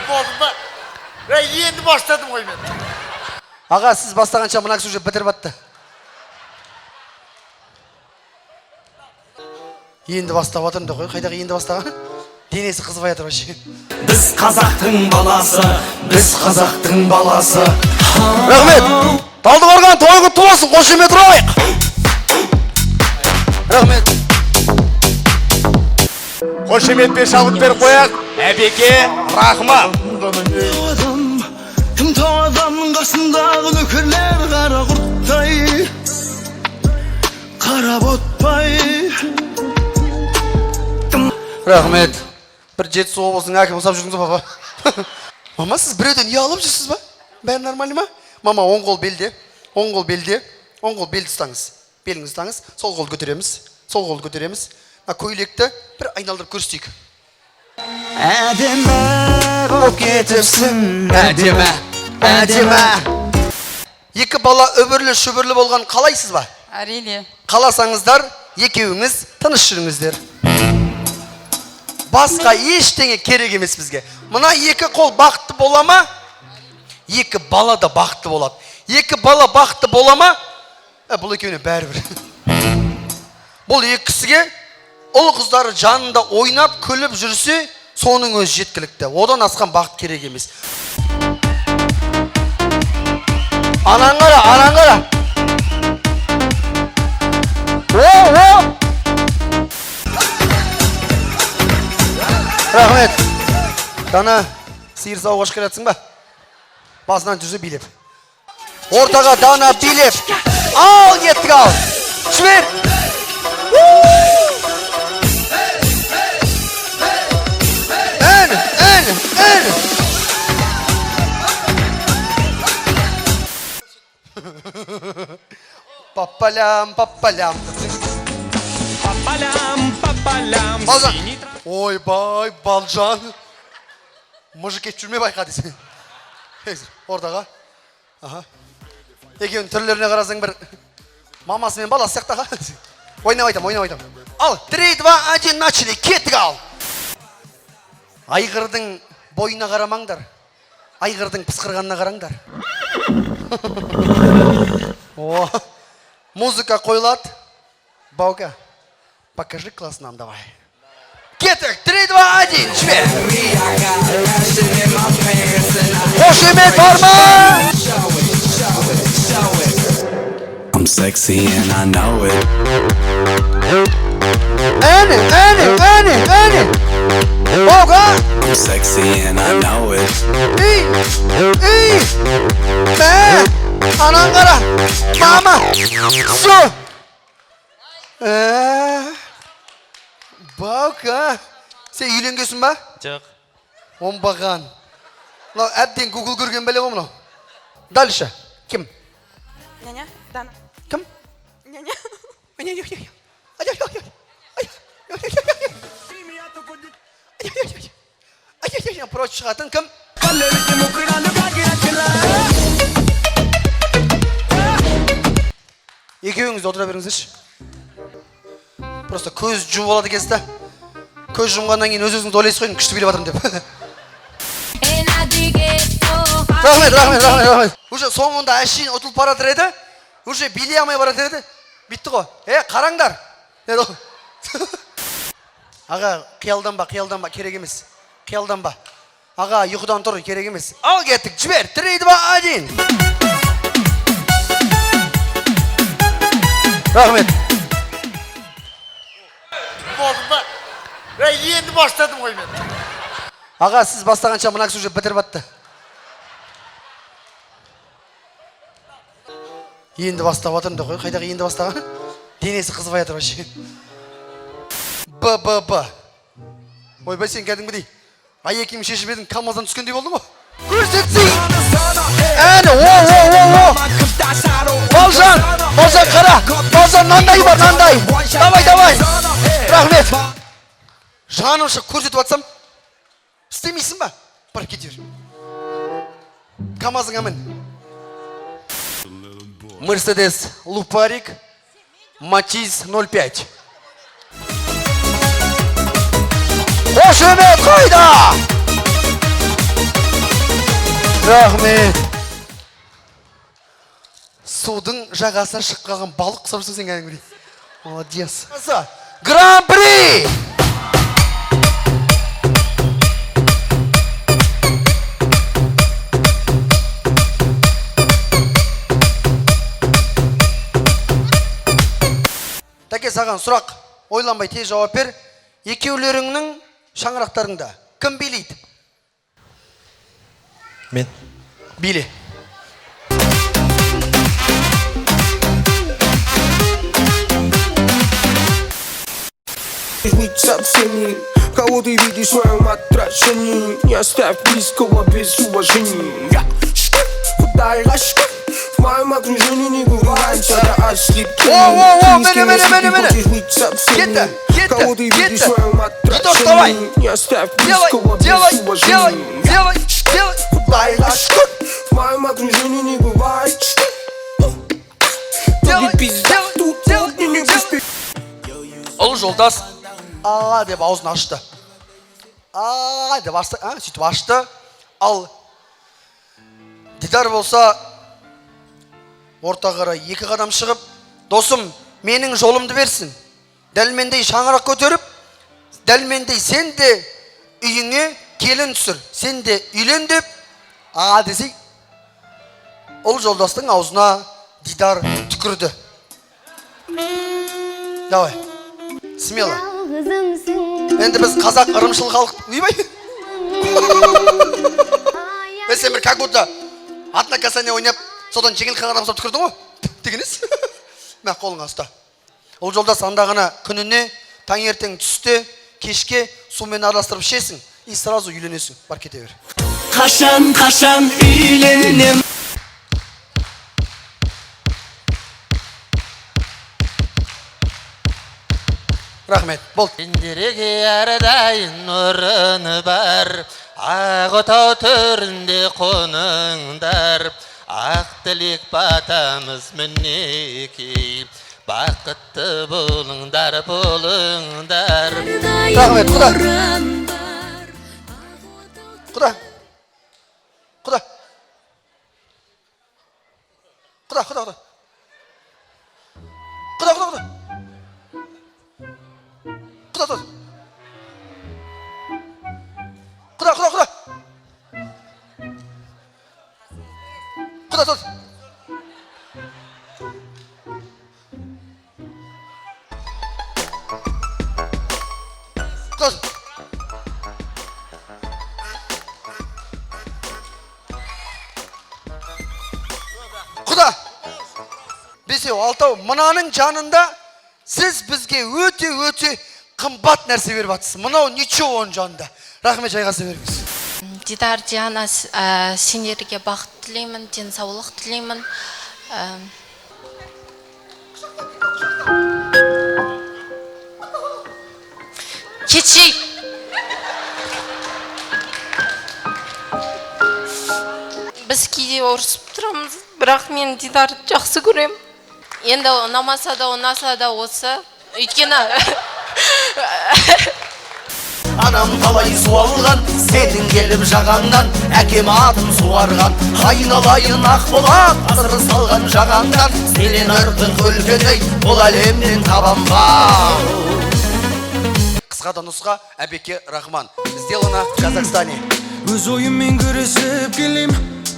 Болдым ба? Енді баштадым ғой мен. Аға, сіз бастағанша мына кісі уже бітіріп атты. Енді бастап атырмын ғой, қайдағы енді бастаған? Денесі қызбай атыр вообще. Біз қазақтың баласы, біз қазақтың баласы. Рахмет! Талдықорған тойы құтты болсын, қошемет ұрайық! Рахмет! Қошеметпен шабыт беріп қояқ. Әбеке, рахма. Кім адамның қасындағы нөкерлер қара құрттай, қарап отпай. Рахмет! Бір жетісу облысының әкім ұсап жүрдіңіз ба, папа? Мама, сіз біреуден үй алып жүрсіз ба? Бәрі нормально ма? Мама, оң қол белде, оң қол белде, оң қол белді ұстаңыз. Беліңізді ұстаңыз, сол қолды көтереміз, сол қолды көтереміз. Көйлекті бір айналдырып көрістейік. Әдемі болып кетіпсің, Әдемі, әдемі. Екі бала өбірлі шөбірлі болған қалайсыз ба? Әрине. Қаласаңыздар, екеуіңіз тыныш жүріңіздер. Басқа ештеңе керек емес бізге. Мына екі қол бақытты бола ма? Екі бала да бақытты болады. Екі бала бақытты бола ма? Бұл екеуіне бәрібір. Бұл екі кісіге ұл қыздары жанында ойнап, күліп жүрсе, соның өзі жеткілікті. Одан асқан бақыт керек емес. Анаң қара, анаң қара. Рахмет. Дана, сиыр сауға шықыратсың ба? Басынан түзі билеп. Ортаға Дана билеп. Ал, кеттік ал. Жібер. Ән. Папалям. Папалям, Балжан. Ой, бай, Балжан. Мұжы кет жүрме байқа десен. Ортаға. Екеуін түрлеріне қарасаң бір мамасы мен баласы сияқтаға. Ойнап айтам. Ал, 3, 2, 1, начали, кеттік ал. Айғырдың бойына қарамаңдар. Айғырдың пысқырғанына қараңдар. Музыка қойылады. Баука, покажи класс нам, давай. Кеттік, 3, 2, 1, жібер. Қошемет бар ма? I'm sexy and I know it. Әне. Баука. I'm sexy and I know it. Ей. Бә. Анаң қара. Мама. Су. Баука. Сен үйленгесін ба? Жоқ. Оңбаған. Әбден Google көрген бәле ғой мынау. Дальше. Кім? Няня, Дана. Кім? Няня. Проч шығатын кім? Екеуіңіз отыра беріңіздерші. Просто көз жұмып алады екенсіз да. Көз жұмғаннан кейін өз-өзіңізді ойлайсыз ғой, күшті билеп жатырмын деп. Рахмет. Уже соңында әшейін ұтылып баратыр еді. Уже билей алмай баратыр еді. Битті ғой. Қараңдар. Аға, қиялданба, керек емес. Қиялданба. Аға, ұйқыдан тұр, керек емес. Ал кеттік, жібер. 3, 2, 1. Рахмет. Болдым ба? Енді баштадым ғой мен. Аға, сіз бастағанша мына кісі уже бітіріп атты. Енді бастап атырмын ғой, қайдағы енді бастаған? Денесі қызбай атыр вообще. Б. Ойбай, сен кәдімгідей ай-екең шешіп едің, камаздан түскендей болды ма? Көрсетсей! Әне, Балжан қара! Балжан, нандай бар, нандай! Давай! Рахмет! Жаным шық, көрсетіп атсам, істемейсің ба? Бар, кетер. Камазың әмін. Мерседес Лупарик, Матиз 05. Қошемет қайда? Рахмет. Судың жағасына шыққан балық құсапсың сен кәдімгідей. Молодец. Гран-при! Тәке, саған сұрақ. Ойланбай тез жауап бер. Екеулеріңнің шаңырақтарыңда кім билейді? Мен. Биле. Быть сообщений. Кого ты видишь в своем отражении? Не оставь близкого без уважения. Куда я шкаф? В моем окружении не бывает чада ошибки. Кого ты видишь в своем отражении? Не оставь близкого без уважения. Куда я шкаф? В моем окружении не бывает. Ұлы жолдас а деп аузын ашты. А деп ашты, сөйтіп ашты. Ал Дидар болса ортағара екі қадам шығып, досым, менің жолымды берсін. Дәлмендей шаңырақ көтеріп, дәлмендей сен де үйіңе келін түсір. Сен де үйлен деп, десей, ұлы жолдастың аузына Дидар түкірді. Давай. Смело. Енді біз қазақ ырымшыл халық. Үйбай. Сен бір как будто атына касане ойнап, содан жеңіл қағарам сап түкірдің ғой? Дегеніз? Мә, қолыңа ұста. Ол жолдас андағына күніне, таңертең түсте, кешке сумен араластырып ішесің, и сразу үйленесің. Бар кете бер. Қашан үйленем. Рахмет, болды. Сендерге әрдайым нұрыны бар, ақ отау төрінде қоныңдар, ақ тілек батамыз мінекей, бақытты болыңдар, болыңдар. Рахмет, құда. Құда. Құда. Құда, құда, құда. Құда, құда, құда. Құда, құда. Құда, құда, құда. Құда, құда. Құда. Құда. Бесеу, алтау, мынаның жанында сіз бізге өте қымбат нәрсе беріп атсыз. Мынау ничего оның жанында. Рахмет, жайғасы беріңіз. Дидар, Диана, сендерге бақыт тілеймін, денсаулық тілеймін. Кетшей! Біз кейде ұрысып тұрамыз, бірақ мен Дидарды жақсы көрем. Енді ұнамаса да осы. Өйткені Анам қалай суалған, сенің келіп жағаңнан, әкем атын суарған, айналайын ақ болат, асыр салған жағаңнан, сенен артық өлкедей, бұл әлемнен табанба. Қысқа да нұсқа, Әбеке Рахман. Сделано в Казахстане. Өз ойыммен күресіп